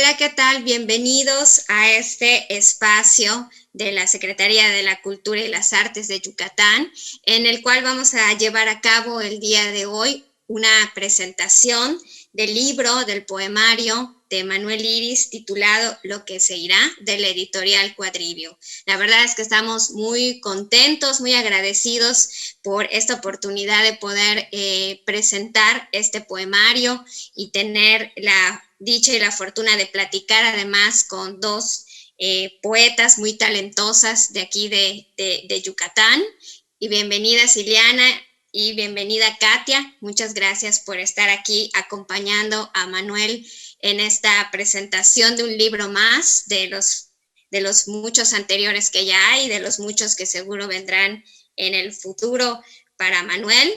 Hola, ¿qué tal? Bienvenidos a este espacio de la Secretaría de la Cultura y las Artes de Yucatán, en el cual vamos a llevar a cabo el día de hoy una presentación del libro, del poemario de Manuel Iris titulado Lo que se irá, de la editorial Cuadribio. La verdad es que estamos muy contentos, muy agradecidos por esta oportunidad de poder presentar este poemario y tener la dicha y la fortuna de platicar además con dos poetas muy talentosas de aquí de Yucatán. Y bienvenida Ciliana y bienvenida Katia. Muchas gracias por estar aquí acompañando a Manuel en esta presentación de un libro más de los muchos anteriores que ya hay, de los muchos que seguro vendrán en el futuro para Manuel.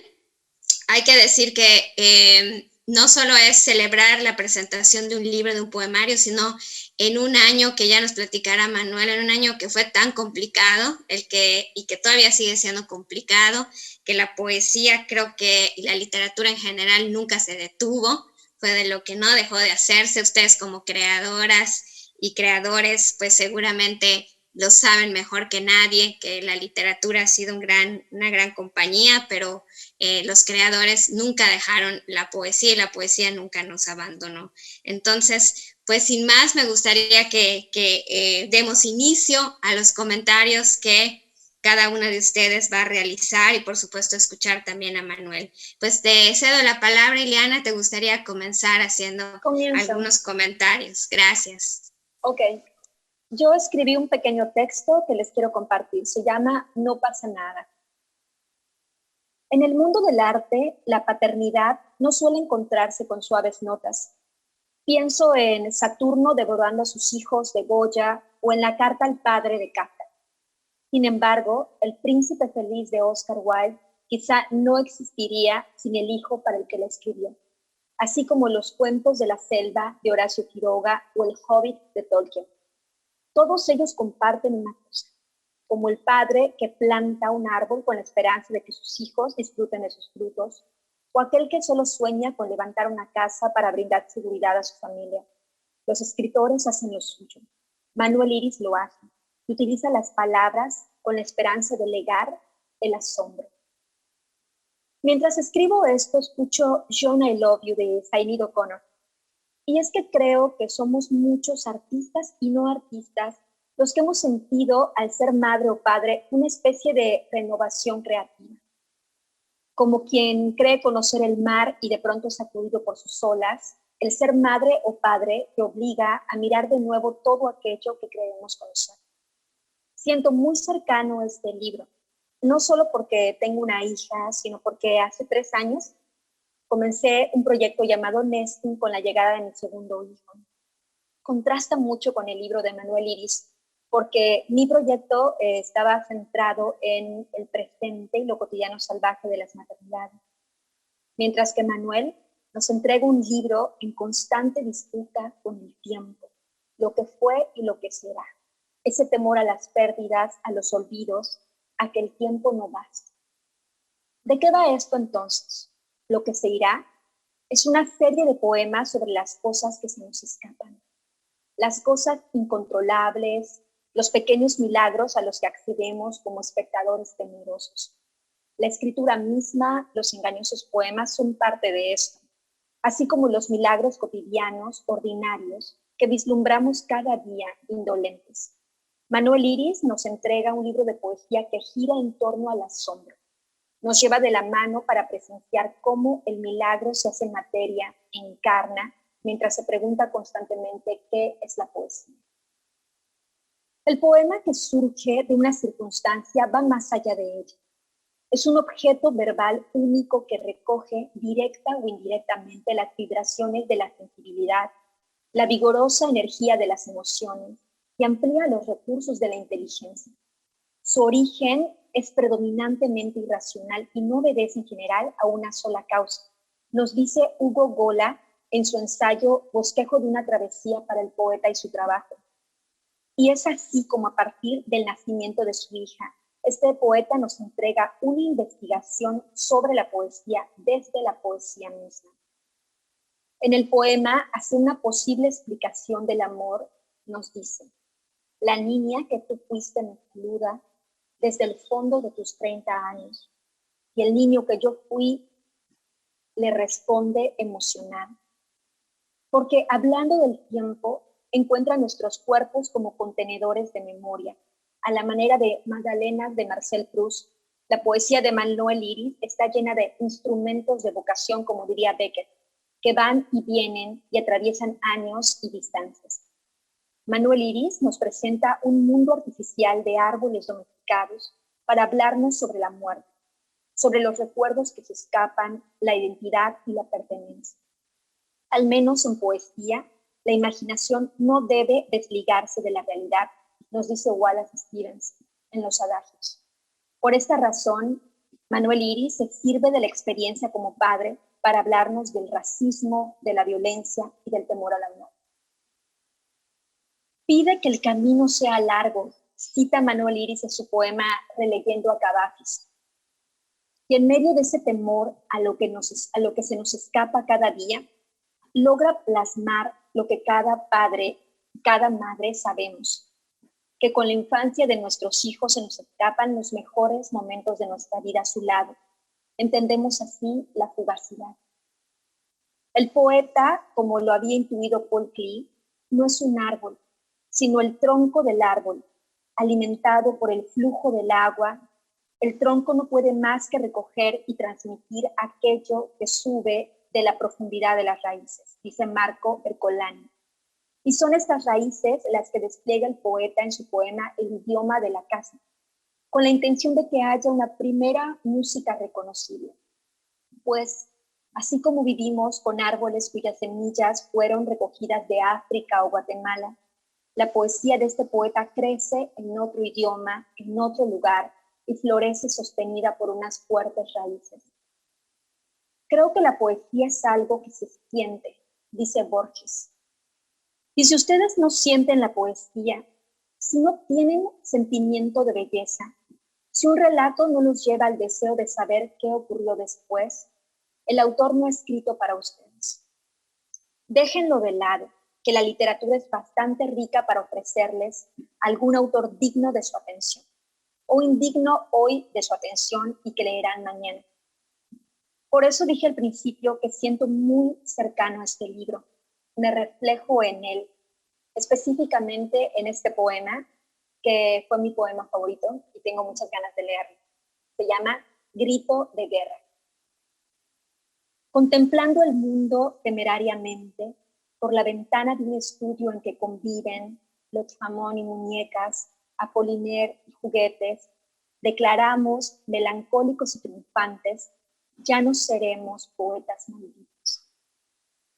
Hay que decir que no solo es celebrar la presentación de un libro, de un poemario, sino en un año que ya nos platicará Manuel, en un año que fue tan complicado, y que todavía sigue siendo complicado, que la poesía creo que y la literatura en general nunca se detuvo, fue de lo que no dejó de hacerse. Ustedes como creadoras y creadores, pues seguramente lo saben mejor que nadie, que la literatura ha sido una gran compañía, pero los creadores nunca dejaron la poesía y la poesía nunca nos abandonó. Entonces, pues sin más, me gustaría que demos inicio a los comentarios que cada una de ustedes va a realizar y por supuesto escuchar también a Manuel. Pues te cedo la palabra, Ileana, ¿te gustaría comenzar haciendo Comienzo. algunos comentarios? Gracias. Ok. Yo escribí un pequeño texto que les quiero compartir. Se llama No pasa nada. En el mundo del arte, la paternidad no suele encontrarse con suaves notas. Pienso en Saturno devorando a sus hijos de Goya o en la carta al padre de Kafka. Sin embargo, El príncipe feliz de Oscar Wilde quizá no existiría sin el hijo para el que la escribió, así como los cuentos de la selva de Horacio Quiroga o El Hobbit de Tolkien. Todos ellos comparten una cosa, como el padre que planta un árbol con la esperanza de que sus hijos disfruten de sus frutos, o aquel que solo sueña con levantar una casa para brindar seguridad a su familia. Los escritores hacen lo suyo. Manuel Iris lo hace. Utiliza las palabras con la esperanza de legar el asombro. Mientras escribo esto, escucho John I Love You de Sinéad O'Connor. Y es que creo que somos muchos artistas y no artistas los que hemos sentido al ser madre o padre una especie de renovación creativa. Como quien cree conocer el mar y de pronto es sacudido por sus olas, el ser madre o padre te obliga a mirar de nuevo todo aquello que creemos conocer. Siento muy cercano este libro, no solo porque tengo una hija, sino porque hace 3 años comencé un proyecto llamado Nesting con la llegada de mi segundo hijo. Contrasta mucho con el libro de Manuel Iris, porque mi proyecto estaba centrado en el presente y lo cotidiano salvaje de las maternidades, mientras que Manuel nos entrega un libro en constante disputa con el tiempo, lo que fue y lo que será, ese temor a las pérdidas, a los olvidos, a que el tiempo no basta. ¿De qué va esto entonces? Lo que se irá es una serie de poemas sobre las cosas que se nos escapan, las cosas incontrolables, los pequeños milagros a los que accedemos como espectadores temerosos. La escritura misma, los engañosos poemas son parte de esto, así como los milagros cotidianos, ordinarios, que vislumbramos cada día indolentes. Manuel Iris nos entrega un libro de poesía que gira en torno al asombro. Nos lleva de la mano para presenciar cómo el milagro se hace materia, encarna, mientras se pregunta constantemente qué es la poesía. El poema que surge de una circunstancia va más allá de ella. Es un objeto verbal único que recoge directa o indirectamente las vibraciones de la sensibilidad, la vigorosa energía de las emociones y amplía los recursos de la inteligencia. Su origen es predominantemente irracional y no obedece en general a una sola causa. Nos dice Hugo Gola en su ensayo Bosquejo de una travesía para el poeta y su trabajo. Y es así como a partir del nacimiento de su hija, este poeta nos entrega una investigación sobre la poesía desde la poesía misma. En el poema hace una posible explicación del amor, nos dice: la niña que tú fuiste me saluda desde el fondo de tus 30 años, y el niño que yo fui le responde emocionado. Porque hablando del tiempo, encuentra nuestros cuerpos como contenedores de memoria, a la manera de Magdalenas de Marcel Proust. La poesía de Manuel Iris está llena de instrumentos de evocación, como diría Beckett, que van y vienen y atraviesan años y distancias. Manuel Iris nos presenta un mundo artificial de árboles domesticados para hablarnos sobre la muerte, sobre los recuerdos que se escapan, la identidad y la pertenencia. Al menos en poesía, la imaginación no debe desligarse de la realidad, nos dice Wallace Stevens en Los Adagios. Por esta razón, Manuel Iris se sirve de la experiencia como padre para hablarnos del racismo, de la violencia y del temor a la muerte. Pide que el camino sea largo, cita Manuel Iris en su poema Releyendo a Cavafis. Y en medio de ese temor a lo que se nos escapa cada día, logra plasmar lo que cada padre, cada madre sabemos, que con la infancia de nuestros hijos se nos escapan los mejores momentos de nuestra vida a su lado. Entendemos así la fugacidad. El poeta, como lo había intuido Paul Klee, no es un árbol, sino el tronco del árbol, alimentado por el flujo del agua. El tronco no puede más que recoger y transmitir aquello que sube de la profundidad de las raíces, dice Marco Ercolani. Y son estas raíces las que despliega el poeta en su poema El idioma de la casa, con la intención de que haya una primera música reconocible. Pues, así como vivimos con árboles cuyas semillas fueron recogidas de África o Guatemala, la poesía de este poeta crece en otro idioma, en otro lugar, y florece sostenida por unas fuertes raíces. Creo que la poesía es algo que se siente, dice Borges. Y si ustedes no sienten la poesía, si no tienen sentimiento de belleza, si un relato no los lleva al deseo de saber qué ocurrió después, el autor no ha escrito para ustedes. Déjenlo de lado, que la literatura es bastante rica para ofrecerles algún autor digno de su atención, o indigno hoy de su atención y que leerán mañana. Por eso dije al principio que siento muy cercano a este libro. Me reflejo en él, específicamente en este poema, que fue mi poema favorito y tengo muchas ganas de leerlo. Se llama Grito de Guerra. Contemplando el mundo temerariamente por la ventana de un estudio en que conviven Lotfamón y muñecas, Apollinaire y juguetes, declaramos, melancólicos y triunfantes, ya no seremos poetas malditos.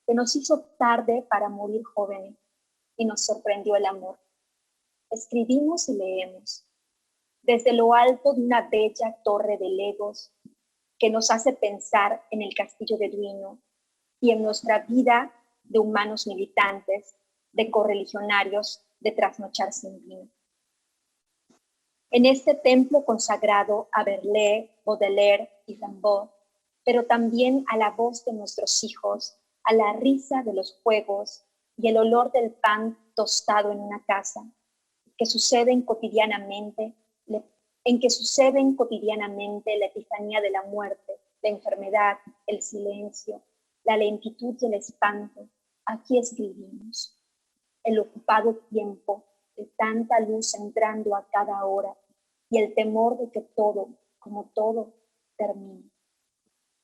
Se nos hizo tarde para morir jóvenes y nos sorprendió el amor. Escribimos y leemos desde lo alto de una bella torre de legos que nos hace pensar en el castillo de Duino y en nuestra vida de humanos militantes, de correligionarios, de trasnochar sin vino. En este templo consagrado a Verlaine, Baudelaire y Rimbaud, pero también a la voz de nuestros hijos, a la risa de los juegos y el olor del pan tostado en una casa, en que suceden cotidianamente la epifanía de la muerte, la enfermedad, el silencio, la lentitud y el espanto. Aquí escribimos. El ocupado tiempo de tanta luz entrando a cada hora y el temor de que todo, como todo, termine.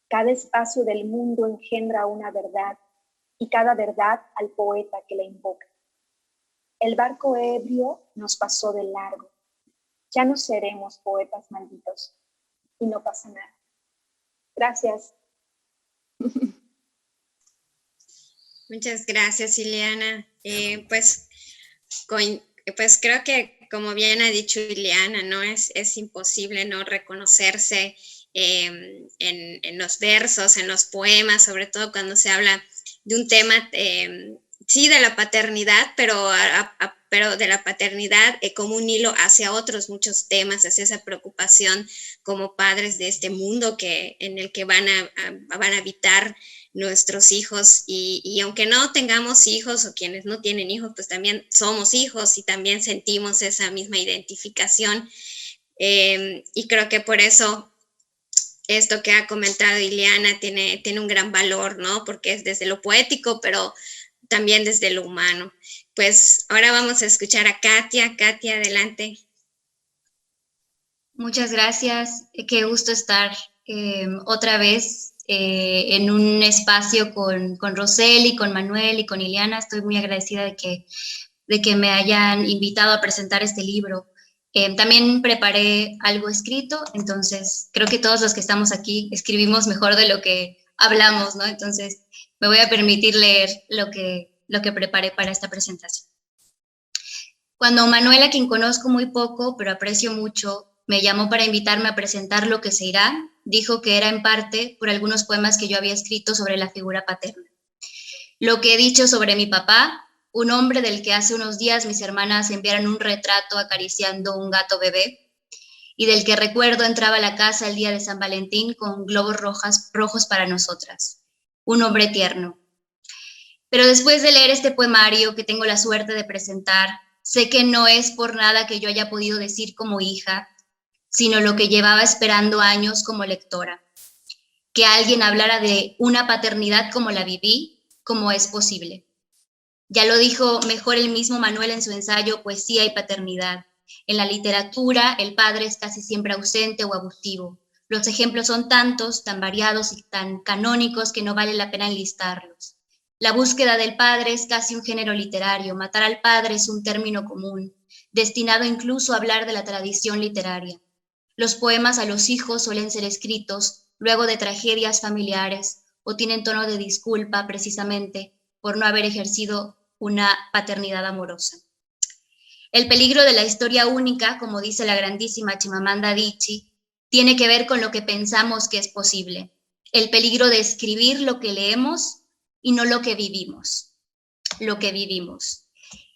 Cada espacio del mundo engendra una verdad y cada verdad al poeta que la invoca. El barco ebrio nos pasó de largo. Ya no seremos poetas malditos y no pasa nada. Gracias. Muchas gracias, Ileana. Pues creo que, como bien ha dicho Ileana, ¿no? Es imposible no reconocerse en los versos, en los poemas, sobre todo cuando se habla de un tema, sí, de la paternidad, pero de la paternidad como un hilo hacia otros muchos temas, hacia esa preocupación como padres de este mundo en el que van a habitar nuestros hijos y aunque no tengamos hijos o quienes no tienen hijos, pues también somos hijos y también sentimos esa misma identificación. Y creo que por eso esto que ha comentado Ileana tiene un gran valor, ¿no? Porque es desde lo poético, pero también desde lo humano. Pues ahora vamos a escuchar a Katia. Katia, adelante. Muchas gracias. Qué gusto estar otra vez en un espacio con Roseli, con Manuel y con Ileana. Estoy muy agradecida de que me hayan invitado a presentar este libro. También preparé algo escrito, entonces creo que todos los que estamos aquí escribimos mejor de lo que hablamos, ¿no? Entonces me voy a permitir leer lo que preparé para esta presentación. Cuando Manuel, a quien conozco muy poco, pero aprecio mucho, me llamó para invitarme a presentar Lo que se irá, dijo que era en parte por algunos poemas que yo había escrito sobre la figura paterna. Lo que he dicho sobre mi papá, un hombre del que hace unos días mis hermanas enviaron un retrato acariciando un gato bebé, y del que recuerdo entraba a la casa el día de San Valentín con globos rojos para nosotras. Un hombre tierno. Pero después de leer este poemario que tengo la suerte de presentar, sé que no es por nada que yo haya podido decir como hija, sino lo que llevaba esperando años como lectora. Que alguien hablara de una paternidad como la viví, como es posible. Ya lo dijo mejor el mismo Manuel en su ensayo Poesía y Paternidad. En la literatura, el padre es casi siempre ausente o abusivo. Los ejemplos son tantos, tan variados y tan canónicos que no vale la pena enlistarlos. La búsqueda del padre es casi un género literario. Matar al padre es un término común, destinado incluso a hablar de la tradición literaria. Los poemas a los hijos suelen ser escritos luego de tragedias familiares o tienen tono de disculpa precisamente por no haber ejercido una paternidad amorosa. El peligro de la historia única, como dice la grandísima Chimamanda Adichie, tiene que ver con lo que pensamos que es posible. El peligro de escribir lo que leemos y no lo que vivimos. Lo que vivimos.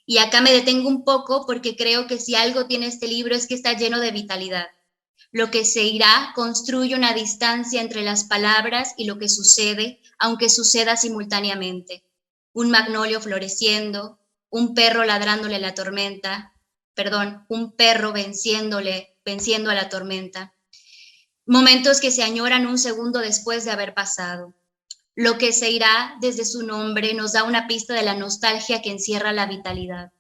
Y acá me detengo un poco porque creo que si algo tiene este libro es que está lleno de vitalidad. Lo que se irá construye una distancia entre las palabras y lo que sucede, aunque suceda simultáneamente. Un magnolio floreciendo, un perro ladrándole a la tormenta, un perro venciendo a la tormenta. Momentos que se añoran un segundo después de haber pasado. Lo que se irá, desde su nombre, nos da una pista de la nostalgia que encierra la vitalidad.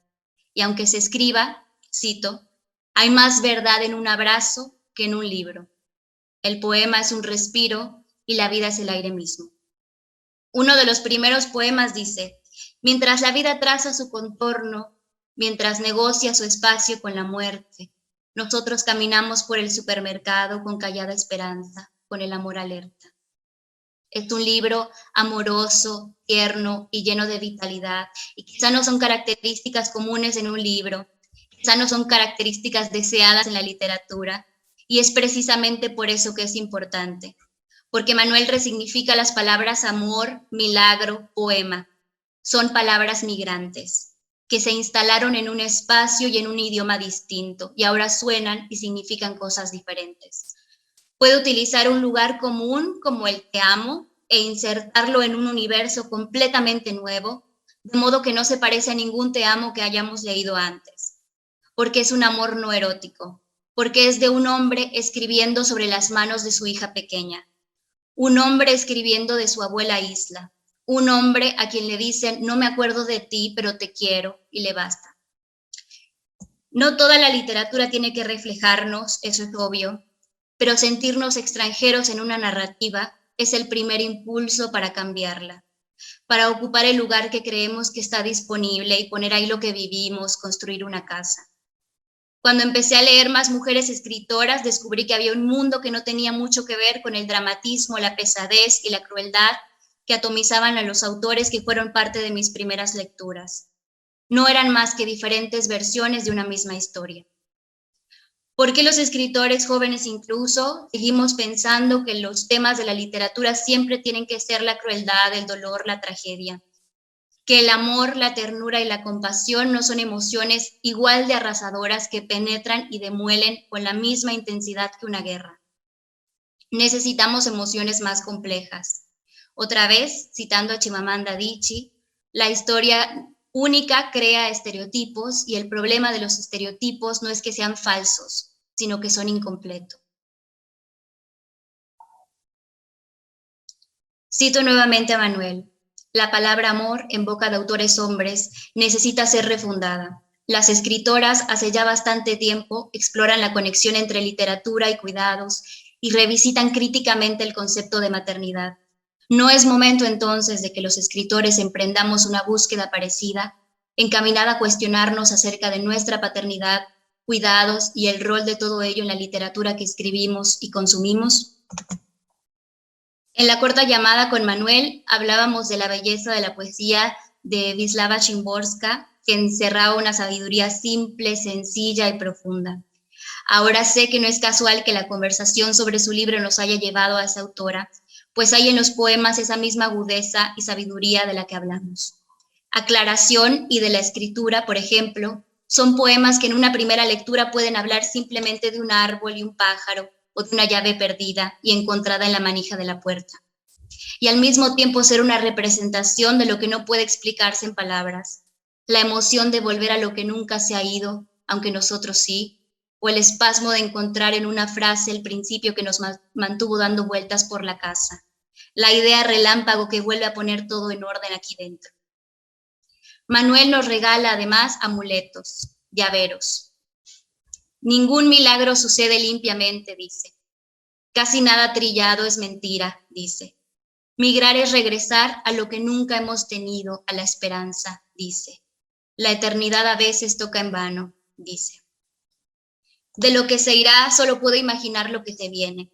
Y aunque se escriba, cito, hay más verdad en un abrazo que en un libro. El poema es un respiro y la vida es el aire mismo. Uno de los primeros poemas dice, mientras la vida traza su contorno, mientras negocia su espacio con la muerte, nosotros caminamos por el supermercado con callada esperanza, con el amor alerta. Es un libro amoroso, tierno y lleno de vitalidad, y quizá no son características comunes en un libro, quizá no son características deseadas en la literatura, y es precisamente por eso que es importante, porque Manuel resignifica las palabras amor, milagro, poema. Son palabras migrantes, que se instalaron en un espacio y en un idioma distinto, y ahora suenan y significan cosas diferentes. Puede utilizar un lugar común como el te amo e insertarlo en un universo completamente nuevo, de modo que no se parece a ningún te amo que hayamos leído antes, porque es un amor no erótico, porque es de un hombre escribiendo sobre las manos de su hija pequeña, un hombre escribiendo de su abuela Isla, un hombre a quien le dicen, no me acuerdo de ti, pero te quiero, y le basta. No toda la literatura tiene que reflejarnos, eso es obvio, pero sentirnos extranjeros en una narrativa es el primer impulso para cambiarla, para ocupar el lugar que creemos que está disponible y poner ahí lo que vivimos, construir una casa. Cuando empecé a leer más mujeres escritoras, descubrí que había un mundo que no tenía mucho que ver con el dramatismo, la pesadez y la crueldad que atomizaban a los autores que fueron parte de mis primeras lecturas. No eran más que diferentes versiones de una misma historia. ¿Por qué los escritores jóvenes incluso seguimos pensando que los temas de la literatura siempre tienen que ser la crueldad, el dolor, la tragedia? Que el amor, la ternura y la compasión no son emociones igual de arrasadoras que penetran y demuelen con la misma intensidad que una guerra. Necesitamos emociones más complejas. Otra vez, citando a Chimamanda Adichie, la historia única crea estereotipos y el problema de los estereotipos no es que sean falsos, sino que son incompletos. Cito nuevamente a Manuel. La palabra amor en boca de autores hombres necesita ser refundada. Las escritoras hace ya bastante tiempo exploran la conexión entre literatura y cuidados y revisitan críticamente el concepto de maternidad. ¿No es momento entonces de que los escritores emprendamos una búsqueda parecida, encaminada a cuestionarnos acerca de nuestra paternidad, cuidados y el rol de todo ello en la literatura que escribimos y consumimos? En la corta llamada con Manuel hablábamos de la belleza de la poesía de Wisława Szymborska, que encerraba una sabiduría simple, sencilla y profunda. Ahora sé que no es casual que la conversación sobre su libro nos haya llevado a esa autora, pues hay en los poemas esa misma agudeza y sabiduría de la que hablamos. Aclaración y de la escritura, por ejemplo, son poemas que en una primera lectura pueden hablar simplemente de un árbol y un pájaro, o de una llave perdida y encontrada en la manija de la puerta. Y al mismo tiempo ser una representación de lo que no puede explicarse en palabras, la emoción de volver a lo que nunca se ha ido, aunque nosotros sí, o el espasmo de encontrar en una frase el principio que nos mantuvo dando vueltas por la casa, la idea relámpago que vuelve a poner todo en orden aquí dentro. Manuel nos regala además amuletos, llaveros. Ningún milagro sucede limpiamente, dice. Casi nada trillado es mentira, dice. Migrar es regresar a lo que nunca hemos tenido, a la esperanza, dice. La eternidad a veces toca en vano, dice. De lo que se irá solo puedo imaginar lo que se viene.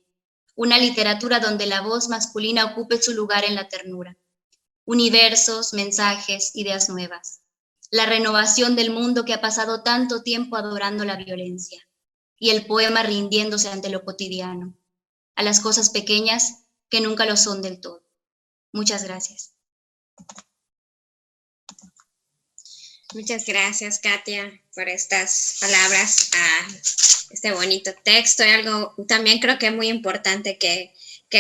Una literatura donde la voz masculina ocupe su lugar en la ternura. Universos, mensajes, ideas nuevas. La renovación del mundo que ha pasado tanto tiempo adorando la violencia. Y el poema rindiéndose ante lo cotidiano. A las cosas pequeñas que nunca lo son del todo. Muchas gracias. Muchas gracias, Katia, por estas palabras a este bonito texto. Y algo también creo que es muy importante que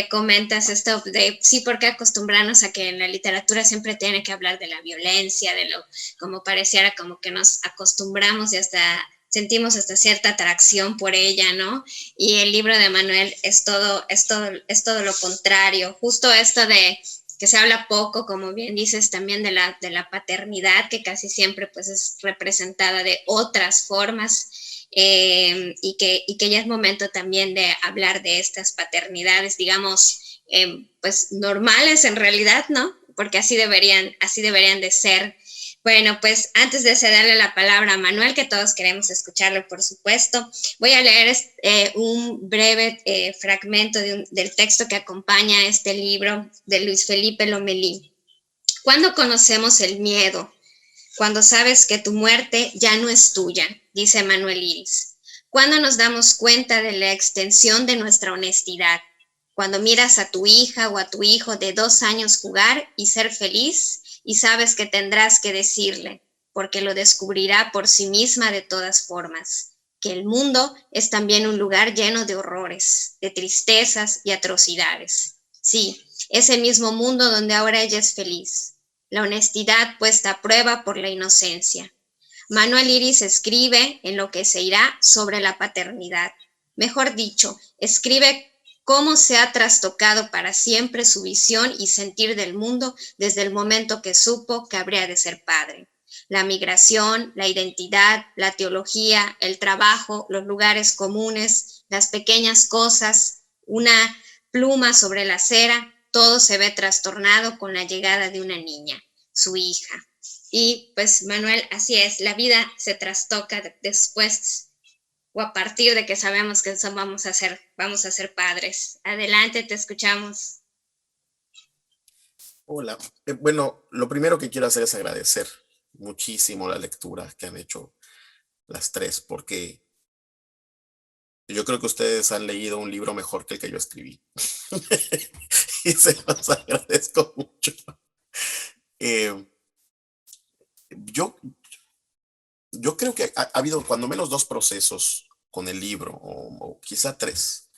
comentas esto de, sí, porque acostumbrarnos a que en la literatura siempre tiene que hablar de la violencia, de lo, como pareciera como que nos acostumbramos y hasta sentimos hasta cierta atracción por ella, ¿no? Y el libro de Manuel es todo lo contrario. Justo esto de que se habla poco, como bien dices, también de la paternidad, que casi siempre pues es representada de otras formas, y que ya es momento también de hablar de estas paternidades, digamos, pues normales en realidad, ¿no? Porque así deberían de ser. Bueno, pues antes de cederle la palabra a Manuel, que todos queremos escucharlo, por supuesto, voy a leer un breve fragmento del texto que acompaña este libro de Luis Felipe Lomelí. ¿Cuándo conocemos el miedo? Cuando sabes que tu muerte ya no es tuya, dice Manuel Iris. ¿Cuándo nos damos cuenta de la extensión de nuestra honestidad? Cuando miras a tu hija o a tu hijo de 2 años jugar y ser feliz, y sabes que tendrás que decirle, porque lo descubrirá por sí misma de todas formas, que el mundo es también un lugar lleno de horrores, de tristezas y atrocidades. Sí, ese mismo mundo donde ahora ella es feliz, la honestidad puesta a prueba por la inocencia. Manuel Iris escribe en Lo que se irá sobre la paternidad. Mejor dicho, escribe cómo se ha trastocado para siempre su visión y sentir del mundo desde el momento que supo que habría de ser padre. La migración, la identidad, la teología, el trabajo, los lugares comunes, las pequeñas cosas, una pluma sobre la acera, todo se ve trastornado con la llegada de una niña, su hija. Y pues Manuel, así es, la vida se trastoca después o a partir de que sabemos que vamos a ser padres. Adelante, te escuchamos. Hola. Bueno, lo primero que quiero hacer es agradecer muchísimo la lectura que han hecho las tres, porque yo creo que ustedes han leído un libro mejor que el que yo escribí. Y se los agradezco mucho. Eh, yo, yo creo que ha habido cuando menos 2 procesos con el libro, o quizá 3.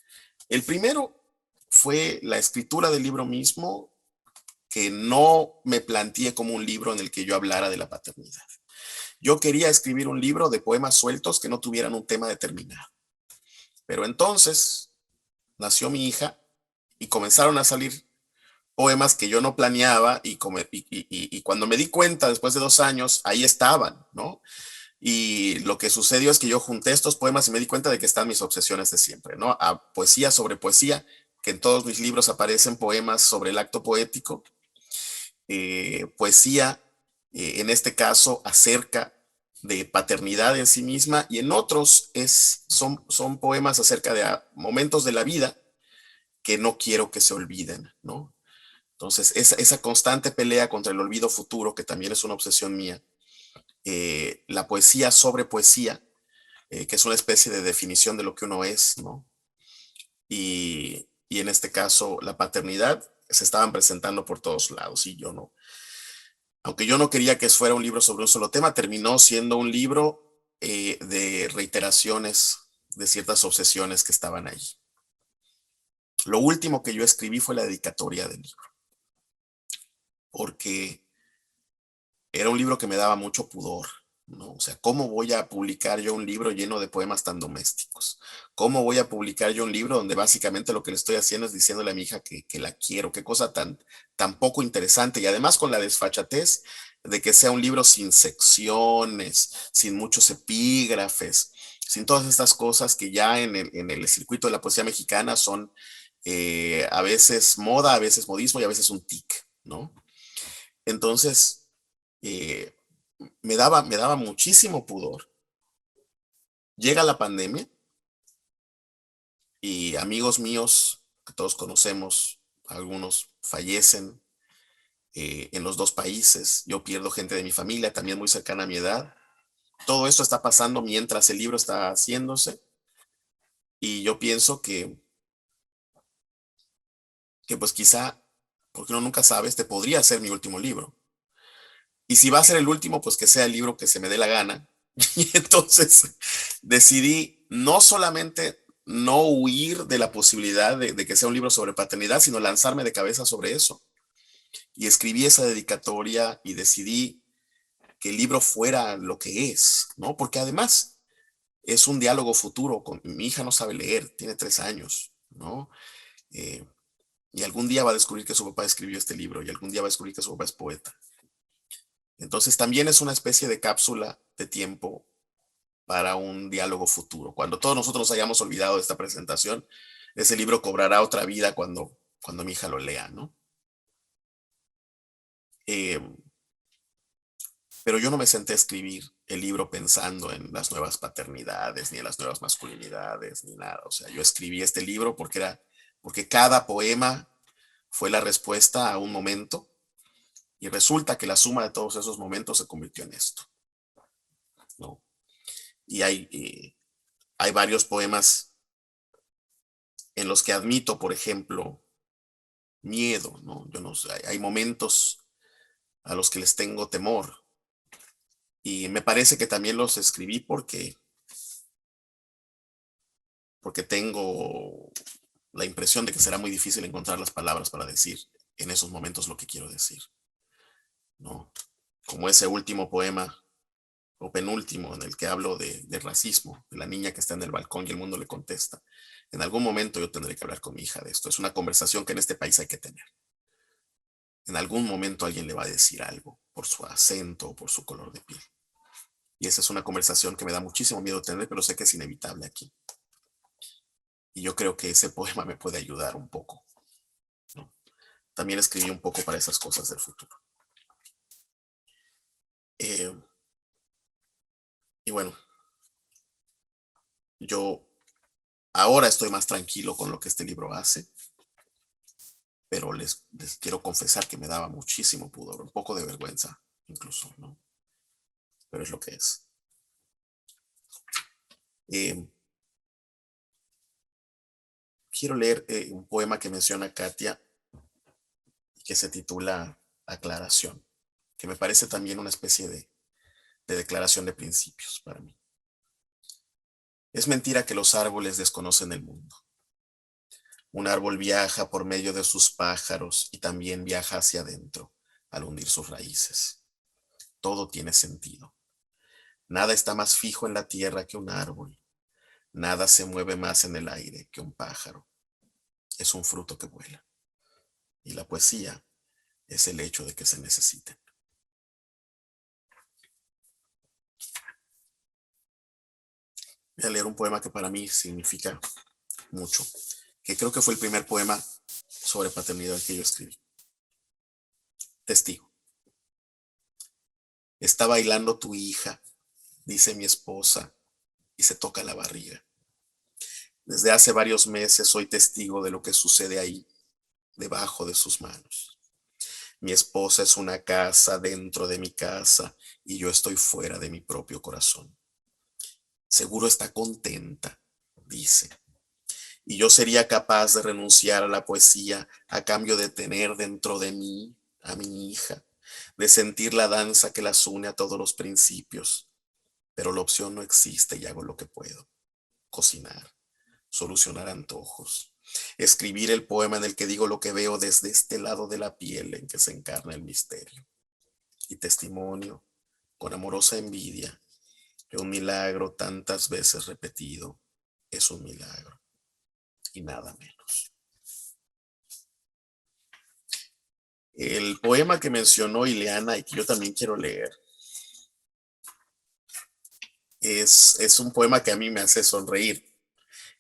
El primero fue la escritura del libro mismo, que no me planteé como un libro en el que yo hablara de la paternidad. Yo quería escribir un libro de poemas sueltos que no tuvieran un tema determinado. Pero entonces nació mi hija y comenzaron a salir poemas que yo no planeaba y cuando me di cuenta después de 2 años, ahí estaban, ¿no? Y lo que sucedió es que yo junté estos poemas y me di cuenta de que están mis obsesiones de siempre, ¿no? A poesía sobre poesía, que en todos mis libros aparecen poemas sobre el acto poético, poesía, en este caso, acerca de paternidad en sí misma, y en otros son poemas acerca de momentos de la vida que no quiero que se olviden, ¿no? Entonces, esa constante pelea contra el olvido futuro, que también es una obsesión mía, la poesía sobre poesía, que es una especie de definición de lo que uno es, ¿no? Y en este caso, la paternidad se estaban presentando por todos lados y yo no. Aunque yo no quería que fuera un libro sobre un solo tema, terminó siendo un libro de reiteraciones de ciertas obsesiones que estaban ahí. Lo último que yo escribí fue la dedicatoria del libro, porque era un libro que me daba mucho pudor, ¿no? O sea, ¿cómo voy a publicar yo un libro lleno de poemas tan domésticos? ¿Cómo voy a publicar yo un libro donde básicamente lo que le estoy haciendo es diciéndole a mi hija que la quiero? Qué cosa tan poco interesante. Y además con la desfachatez de que sea un libro sin secciones, sin muchos epígrafes, sin todas estas cosas que ya en el circuito de la poesía mexicana son a veces moda, a veces modismo y a veces un tic, ¿no? Entonces, eh, me daba muchísimo pudor. Llega la pandemia y amigos míos que todos conocemos, algunos fallecen en los 2 países. Yo pierdo gente de mi familia, también muy cercana a mi edad. Todo esto está pasando mientras el libro está haciéndose y yo pienso que pues quizá, porque uno nunca sabe, este podría ser mi último libro. Y si va a ser el último, pues que sea el libro que se me dé la gana. Y entonces decidí no solamente no huir de la posibilidad de que sea un libro sobre paternidad, sino lanzarme de cabeza sobre eso. Y escribí esa dedicatoria y decidí que el libro fuera lo que es, ¿no? Porque además es un diálogo futuro. Mi hija no sabe leer, tiene 3 años, ¿no? Eh, y algún día va a descubrir que su papá escribió este libro y algún día va a descubrir que su papá es poeta. Entonces también es una especie de cápsula de tiempo para un diálogo futuro. Cuando todos nosotros nos hayamos olvidado de esta presentación, ese libro cobrará otra vida cuando mi hija lo lea, ¿no? Eh, pero yo no me senté a escribir el libro pensando en las nuevas paternidades, ni en las nuevas masculinidades, ni nada. O sea, yo escribí este libro porque cada poema fue la respuesta a un momento y resulta que la suma de todos esos momentos se convirtió en esto, ¿no? Y hay varios poemas en los que admito, por ejemplo, miedo, ¿no? Yo no sé, hay momentos a los que les tengo temor. Y me parece que también los escribí porque tengo la impresión de que será muy difícil encontrar las palabras para decir en esos momentos lo que quiero decir, ¿no? Como ese último poema o penúltimo en el que hablo de racismo, de la niña que está en el balcón y el mundo le contesta. En algún momento yo tendré que hablar con mi hija de esto. Es una conversación que en este país hay que tener. En algún momento alguien le va a decir algo por su acento o por su color de piel. Y esa es una conversación que me da muchísimo miedo tener, pero sé que es inevitable aquí. Y yo creo que ese poema me puede ayudar un poco, ¿no? También escribí un poco para esas cosas del futuro. Y bueno, yo ahora estoy más tranquilo con lo que este libro hace, pero les quiero confesar que me daba muchísimo pudor, un poco de vergüenza incluso, ¿no? Pero es lo que es. Quiero leer un poema que menciona Katia y que se titula Aclaración, que me parece también una especie de declaración de principios para mí. Es mentira que los árboles desconocen el mundo. Un árbol viaja por medio de sus pájaros y también viaja hacia adentro al hundir sus raíces. Todo tiene sentido. Nada está más fijo en la tierra que un árbol. Nada se mueve más en el aire que un pájaro. Es un fruto que vuela. Y la poesía es el hecho de que se necesiten. Voy a leer un poema que para mí significa mucho, que creo que fue el primer poema sobre paternidad que yo escribí. Testigo. Está bailando tu hija, dice mi esposa, y se toca la barriga. Desde hace varios meses soy testigo de lo que sucede ahí, debajo de sus manos. Mi esposa es una casa dentro de mi casa y yo estoy fuera de mi propio corazón. Seguro está contenta, dice. Y yo sería capaz de renunciar a la poesía a cambio de tener dentro de mí a mi hija, de sentir la danza que las une a todos los principios. Pero la opción no existe y hago lo que puedo. Cocinar, solucionar antojos, escribir el poema en el que digo lo que veo desde este lado de la piel en que se encarna el misterio. Y testimonio, con amorosa envidia, que un milagro tantas veces repetido es un milagro y nada menos. El poema que mencionó Ileana y que yo también quiero leer es un poema que a mí me hace sonreír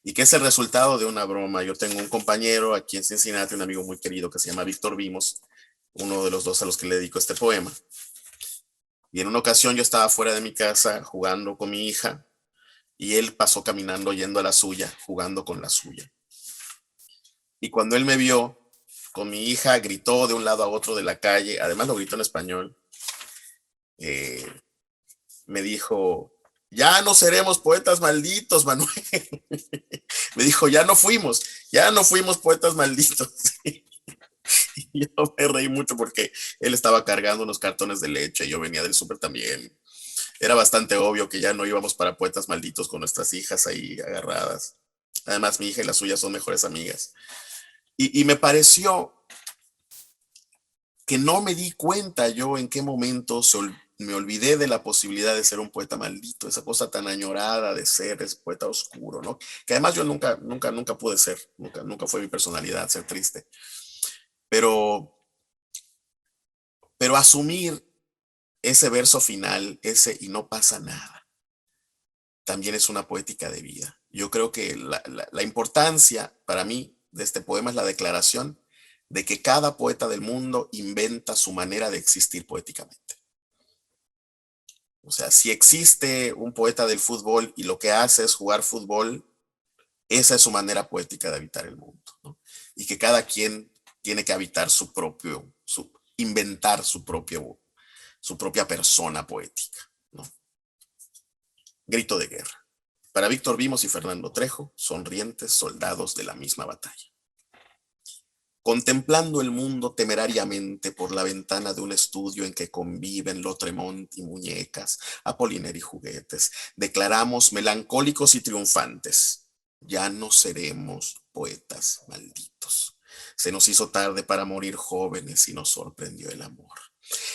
y que es el resultado de una broma. Yo tengo un compañero aquí en Cincinnati, un amigo muy querido que se llama Víctor Vimos, uno de los dos a los que le dedico este poema. Y en una ocasión yo estaba fuera de mi casa jugando con mi hija y él pasó caminando yendo a la suya, jugando con la suya. Y cuando él me vio con mi hija, gritó de un lado a otro de la calle, además lo gritó en español, me dijo, ya no seremos poetas malditos, Manuel. Me dijo, ya no fuimos poetas malditos. Y yo me reí mucho porque él estaba cargando unos cartones de leche y yo venía del súper también. Era bastante obvio que ya no íbamos para poetas malditos con nuestras hijas ahí agarradas. Además, mi hija y la suya son mejores amigas. Y me pareció que no me di cuenta yo en qué momento me olvidé de la posibilidad de ser un poeta maldito, esa cosa tan añorada de ser ese poeta oscuro, ¿no? Que además yo nunca pude ser, nunca fue mi personalidad ser triste. Pero asumir ese verso final, ese y no pasa nada, también es una poética de vida. Yo creo que la importancia para mí de este poema es la declaración de que cada poeta del mundo inventa su manera de existir poéticamente. O sea, si existe un poeta del fútbol y lo que hace es jugar fútbol, esa es su manera poética de habitar el mundo, ¿no? Y que cada quien tiene que habitar inventar su propia persona poética, ¿no? Grito de guerra. Para Víctor Vimos y Fernando Trejo, sonrientes soldados de la misma batalla. Contemplando el mundo temerariamente por la ventana de un estudio en que conviven Lautremont y muñecas, Apollinaire y juguetes, declaramos melancólicos y triunfantes: ya no seremos poetas malditos. Se nos hizo tarde para morir jóvenes y nos sorprendió el amor.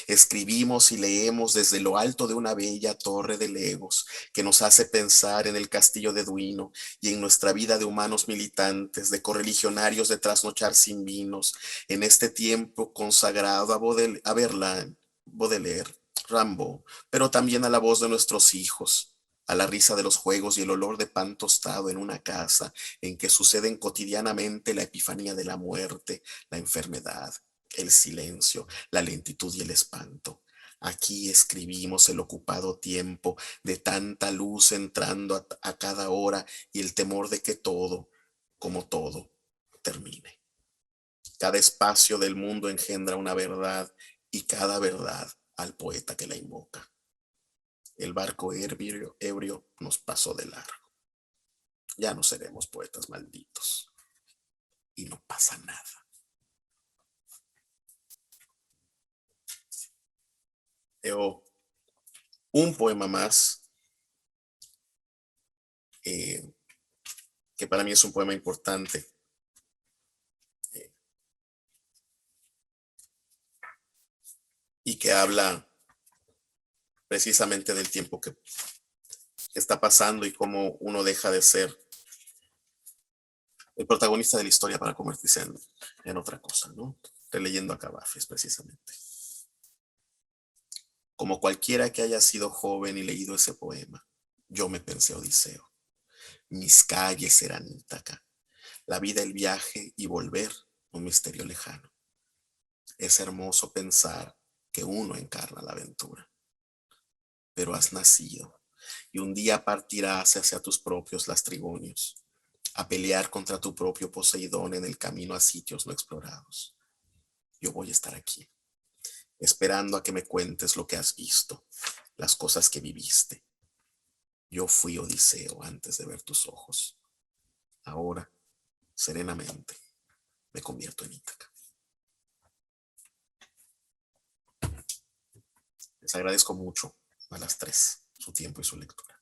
Escribimos y leemos desde lo alto de una bella torre de legos que nos hace pensar en el castillo de Duino y en nuestra vida de humanos militantes, de correligionarios de trasnochar sin vinos, en este tiempo consagrado a Verlaine, Baudelaire, Rimbaud, pero también a la voz de nuestros hijos, a la risa de los juegos y el olor de pan tostado en una casa en que suceden cotidianamente la epifanía de la muerte, la enfermedad, el silencio, la lentitud y el espanto. Aquí escribimos el ocupado tiempo de tanta luz entrando a cada hora y el temor de que todo, como todo, termine. Cada espacio del mundo engendra una verdad y cada verdad al poeta que la invoca. El barco ebrio nos pasó de largo. Ya no seremos poetas malditos. Y no pasa nada. Leo un poema más, que para mí es un poema importante, que habla precisamente del tiempo que está pasando y cómo uno deja de ser el protagonista de la historia para convertirse en otra cosa, ¿no? Estoy leyendo a Cavafis precisamente. Como cualquiera que haya sido joven y leído ese poema, yo me pensé Odiseo. Mis calles eran Ítaca, la vida, el viaje y volver, un misterio lejano. Es hermoso pensar que uno encarna la aventura. Pero has nacido y un día partirás hacia tus propios lastrigonios, a pelear contra tu propio Poseidón en el camino a sitios no explorados. Yo voy a estar aquí, esperando a que me cuentes lo que has visto, las cosas que viviste. Yo fui Odiseo antes de ver tus ojos. Ahora, serenamente, me convierto en Ítaca. Les agradezco mucho a las tres su tiempo y su lectura.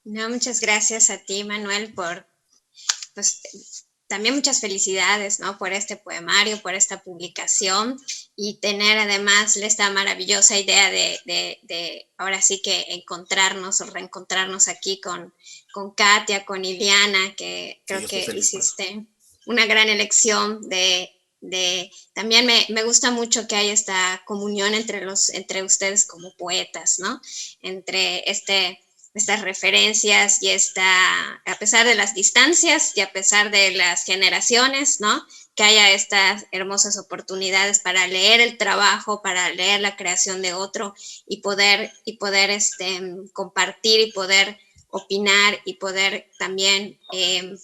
No, muchas gracias a ti, Manuel, por, pues, también muchas felicidades, ¿no? Por este poemario, por esta publicación y tener además esta maravillosa idea de ahora sí que encontrarnos o reencontrarnos aquí con Katia, con Iliana, que creo que hiciste una gran elección también me gusta mucho que haya esta comunión entre ustedes como poetas, ¿no? Entre estas referencias y a pesar de las distancias y a pesar de las generaciones, ¿no? Que haya estas hermosas oportunidades para leer el trabajo, para leer la creación de otro y poder compartir y poder opinar y poder también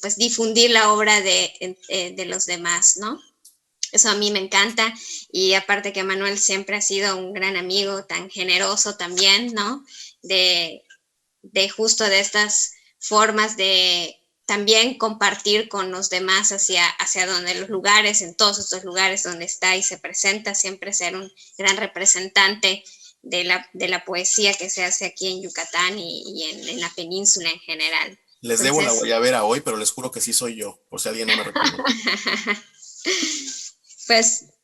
pues difundir la obra de los demás, ¿no? Eso a mí me encanta y aparte que Manuel siempre ha sido un gran amigo, tan generoso también, ¿no? De justo de estas formas de también compartir con los demás hacia donde los lugares, en todos estos lugares donde está y se presenta, siempre ser un gran representante de la poesía que se hace aquí en Yucatán y en la península en general. Les debo la guayabera hoy, pero les juro que sí soy yo, por si alguien no me reconoce.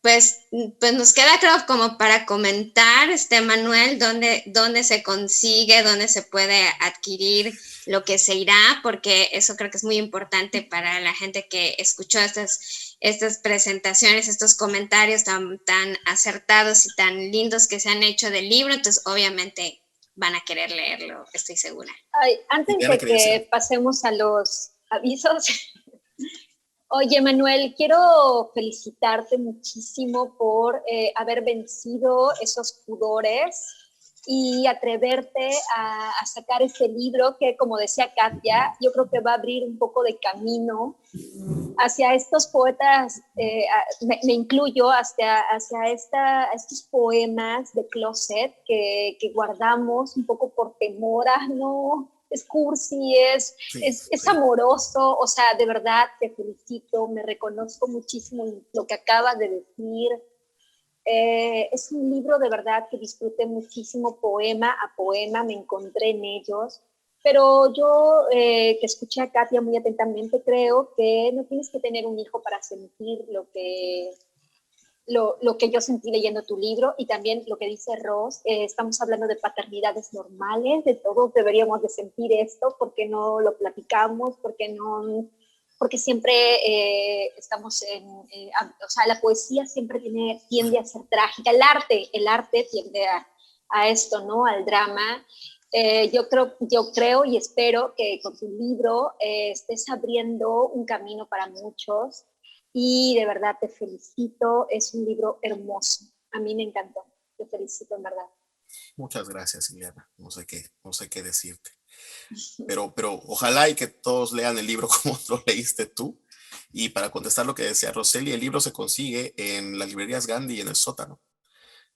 Pues nos queda, creo, como para comentar, Manuel, dónde se consigue, dónde se puede adquirir lo que se irá, porque eso creo que es muy importante para la gente que escuchó estas presentaciones, estos comentarios tan acertados y tan lindos que se han hecho del libro, entonces obviamente van a querer leerlo, estoy segura. Ay, antes de que pasemos a los avisos... Oye, Manuel, quiero felicitarte muchísimo por haber vencido esos pudores y atreverte a sacar este libro que, como decía Katia, yo creo que va a abrir un poco de camino hacia estos poetas, me incluyo, hacia estos poemas de closet que guardamos un poco por temor a no... es cursi, es amoroso, o sea, de verdad te felicito, me reconozco muchísimo en lo que acabas de decir. Es un libro de verdad que disfruté muchísimo, poema a poema, me encontré en ellos, pero yo que escuché a Katia muy atentamente, creo que no tienes que tener un hijo para sentir lo que yo sentí leyendo tu libro y también lo que dice Ros, estamos hablando de paternidades normales, de todos deberíamos de sentir esto, porque no lo platicamos, porque siempre estamos o sea, la poesía siempre tiende a ser trágica, el arte tiende a esto, ¿no? Al drama. Yo creo y espero que con tu libro estés abriendo un camino para muchos. Y de verdad te felicito, es un libro hermoso. A mí me encantó, te felicito en verdad. Muchas gracias, Ileana. No sé qué decirte. Pero ojalá y que todos lean el libro como lo leíste tú. Y para contestar lo que decía Roseli, el libro se consigue en las librerías Gandhi y en el sótano.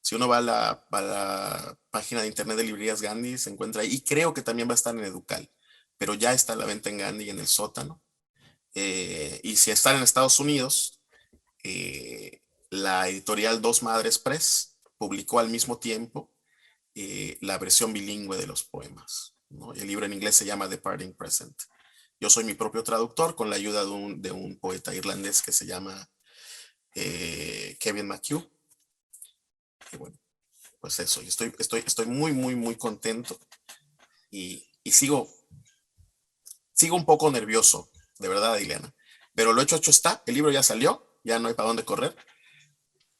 Si uno va a la página de internet de librerías Gandhi, se encuentra ahí. Y creo que también va a estar en Educal, pero ya está a la venta en Gandhi y en el sótano. Y si están en Estados Unidos, la editorial Dos Madres Press publicó al mismo tiempo la versión bilingüe de los poemas, ¿no? El libro en inglés se llama The Parting Present. Yo soy mi propio traductor con la ayuda de un poeta irlandés que se llama Kevin McHugh. bueno, pues eso, y estoy muy, muy, muy contento y sigo un poco nervioso, de verdad, Ileana. Pero lo hecho está, el libro ya salió, ya no hay para dónde correr.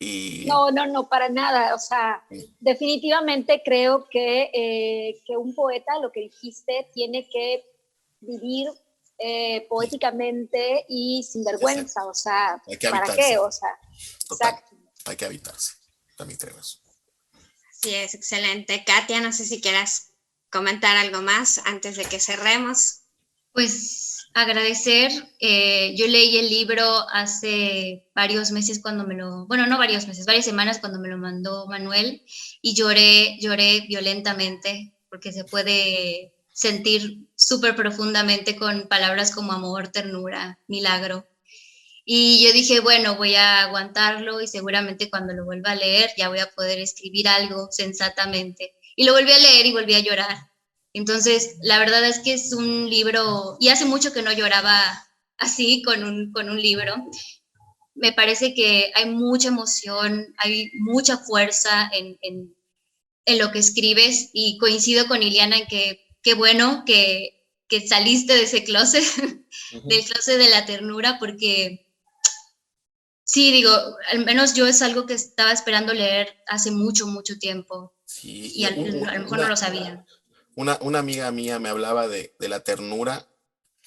Y No, para nada. O sea, definitivamente creo que un poeta, lo que dijiste, tiene que vivir poéticamente y sin vergüenza. O sea, hay que ¿para habitarse. qué? O sea, Total, exacto. hay que habitarse. También creo eso. Sí, es excelente. Katia, no sé si quieras comentar algo más antes de que cerremos. Pues agradecer, yo leí el libro hace varios meses bueno, no varios meses, varias semanas cuando me lo mandó Manuel y lloré violentamente porque se puede sentir súper profundamente con palabras como amor, ternura, milagro. Y yo dije, bueno, voy a aguantarlo y seguramente cuando lo vuelva a leer ya voy a poder escribir algo sensatamente. Y lo volví a leer y volví a llorar. Entonces, la verdad es que es un libro, y hace mucho que no lloraba así con un libro. Me parece que hay mucha emoción, hay mucha fuerza en lo que escribes y coincido con Iliana en que qué bueno que saliste de ese closet, del closet de la ternura, porque sí, digo, al menos yo es algo que estaba esperando leer hace mucho, mucho tiempo Sí, y a lo mejor no lo sabía. una amiga mía me hablaba de la ternura,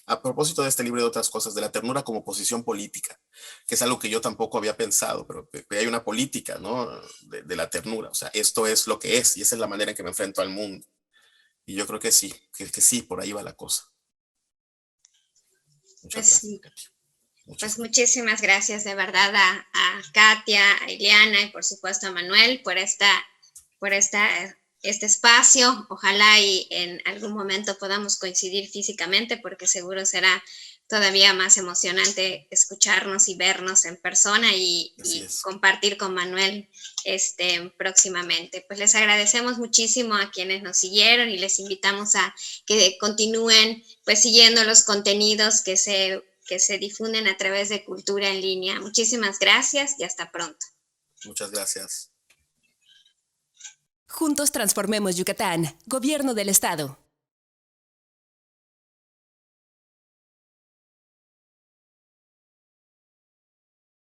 a propósito de este libro y de otras cosas, de la ternura como posición política, que es algo que yo tampoco había pensado, pero que hay una política, ¿no? De la ternura, o sea, esto es lo que es y esa es la manera en que me enfrento al mundo. Y yo creo que sí, que sí, por ahí va la cosa. Muchas Pues, gracias, Katia. Muchas pues gracias. muchísimas gracias de verdad a Katia, a Ileana y por supuesto a Manuel por este espacio. Ojalá y en algún momento podamos coincidir físicamente porque seguro será todavía más emocionante escucharnos y vernos en persona Así y es. compartir con Manuel próximamente. Pues les agradecemos muchísimo a quienes nos siguieron y les invitamos a que continúen pues siguiendo los contenidos que se difunden a través de Cultura en Línea. Muchísimas gracias y hasta pronto. Muchas gracias. Juntos transformemos Yucatán. Gobierno del Estado.